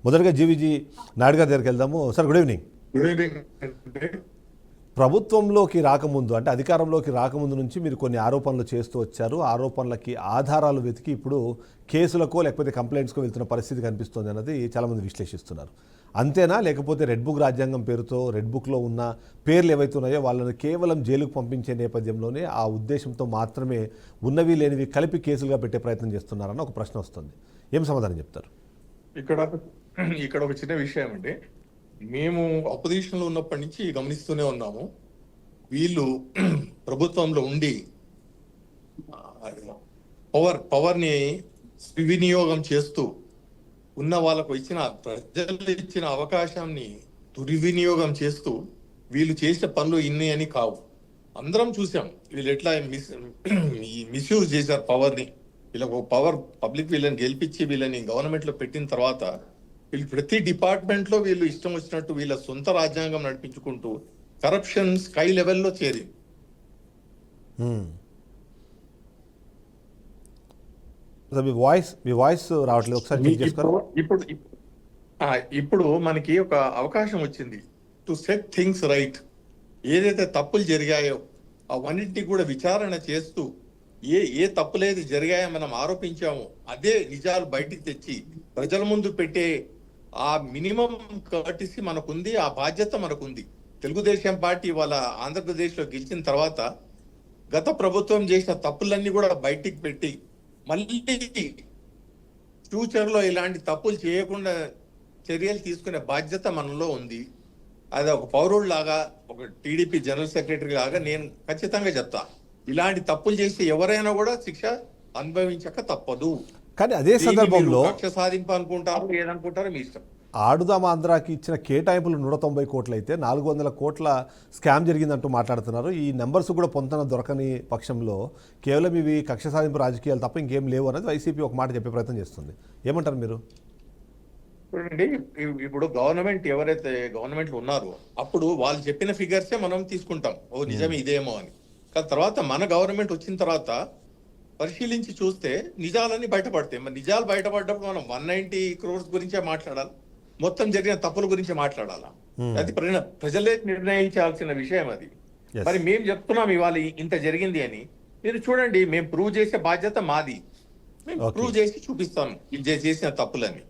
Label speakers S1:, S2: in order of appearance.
S1: మొదటగా జీవీజీ నాయుడు గారి దగ్గరికి వెళ్దాము. Sir good evening.
S2: Good evening అండి.
S1: ప్రభుత్వంలోకి రాకముందు అంటే అధికారంలోకి రాకముందు నుంచి మీరు కొన్ని ఆరోపణలు చేస్తూ వచ్చారు. ఆరోపణలకి ఆధారాలు వెతికి ఇప్పుడు కేసులకో లేకపోతే కంప్లైంట్స్కో వెళ్తున్న పరిస్థితి కనిపిస్తుంది అన్నది చాలామంది విశ్లేషిస్తున్నారు. అంతేనా, లేకపోతే రెడ్ బుక్ రాజ్యాంగం పేరుతో రెడ్ బుక్లో ఉన్న పేర్లు ఏవైతే ఉన్నాయో వాళ్ళని కేవలం జైలుకు పంపించే నేపథ్యంలోనే ఆ ఉద్దేశంతో మాత్రమే ఉన్నవి లేనివి కలిపి కేసులుగా పెట్టే ప్రయత్నం చేస్తున్నారన్న ఒక ప్రశ్న వస్తుంది. ఏం సమాధానం చెప్తారు?
S2: ఇక్కడ ఇక్కడ ఒక చిన్న విషయం అండి. మేము అపోజిషన్ లో ఉన్నప్పటి నుంచి గమనిస్తూనే ఉన్నాము. వీళ్ళు ప్రభుత్వంలో ఉండి పవర్ని వినియోగం చేస్తూ ఉన్న వాళ్ళకు ప్రజలు ఇచ్చిన అవకాశాన్ని దుర్వినియోగం చేస్తూ వీళ్ళు చేసే పనులు ఇన్ని అని కావు. అందరం చూసాం వీళ్ళు ఎట్లా మిస్యూజ్ చేశారు పవర్ని. వీళ్ళకు పవర్ పబ్లిక్ వీళ్ళని గెలిపించి వీళ్ళని గవర్నమెంట్ లో పెట్టిన తర్వాత వీళ్ళు ప్రతి డిపార్ట్మెంట్ లో వీళ్ళు ఇష్టం వచ్చినట్టు వీళ్ళ సొంత రాజ్యాంగం నడిపించుకుంటూ కరప్షన్ స్కై లెవెల్లో చేరింది.
S1: మీ వాయిస్ రావట్లేదు, ఒకసారి
S2: ఇప్పుడు మనకి ఒక అవకాశం వచ్చింది టు సెట్ థింగ్స్ రైట్. ఏదైతే తప్పులు జరిగాయో అవన్నింటినీ కూడా విచారణ చేస్తూ ఏ తప్పులేది జరిగాయో మనం ఆరోపించామో అదే నిజాలు బయటికి తెచ్చి ప్రజల ముందు పెట్టే ఆ మినిమం కర్టిసీ మనకుంది, ఆ బాధ్యత మనకుంది. తెలుగుదేశం పార్టీ వాళ్ళ ఆంధ్రప్రదేశ్ లో గెలిచిన తర్వాత గత ప్రభుత్వం చేసిన తప్పులన్నీ కూడా బయటికి పెట్టి మళ్ళీ ఫ్యూచర్ లో ఇలాంటి తప్పులు చేయకుండా చర్యలు తీసుకునే బాధ్యత మనలో ఉంది. అది ఒక పౌరుడిలాగా, ఒక టీడీపీ జనరల్ సెక్రటరీ లాగా నేను ఖచ్చితంగా చెప్తా, ఇలాంటి తప్పులు చేసి ఎవరైనా కూడా శిక్ష అనుభవించక తప్పదు.
S1: కానీ అదే సందర్భంలో
S2: కక్ష సాధింపు అనుకుంటారు, ఏదనుకుంటారో మీ ఇష్టం.
S1: ఆడుదాం ఆంధ్రాకి ఇచ్చిన కేటాయింపులు 190 కోట్లు అయితే 400 కోట్ల స్కామ్ జరిగిందంటూ మాట్లాడుతున్నారు. ఈ నెంబర్స్ కూడా పొంతన దొరకని పక్షంలో కేవలం ఇవి కక్ష సాధింపు రాజకీయాలు తప్ప ఇంకేం లేవు అనేది వైసీపీ ఒక మాట చెప్పే ప్రయత్నం చేస్తుంది. ఏమంటారు మీరు?
S2: చూడండి, ఇప్పుడు గవర్నమెంట్ ఎవరైతే గవర్నమెంట్ ఉన్నారో అప్పుడు వాళ్ళు చెప్పిన ఫిగర్సే మనం తీసుకుంటాం, ఓ నిజమే ఇదేమో అని. కానీ తర్వాత మన గవర్నమెంట్ వచ్చిన తర్వాత పరిశీలించి చూస్తే నిజాలన్నీ బయటపడతాయి. మరి నిజాలు బయటపడ్డప్పుడు మనం 190 crores గురించే మాట్లాడాలి, మొత్తం జరిగిన తప్పుల గురించి మాట్లాడాలా? అది ప్రజలే నిర్ణయించాల్సిన విషయం అది. మరి మేము చెప్తున్నాం ఇవాళ ఇంత జరిగింది అని. మీరు చూడండి, మేము ప్రూవ్ చేసే బాధ్యత మాది. మేము ప్రూవ్ చేసి చూపిస్తాను ఇది చేసిన తప్పులని.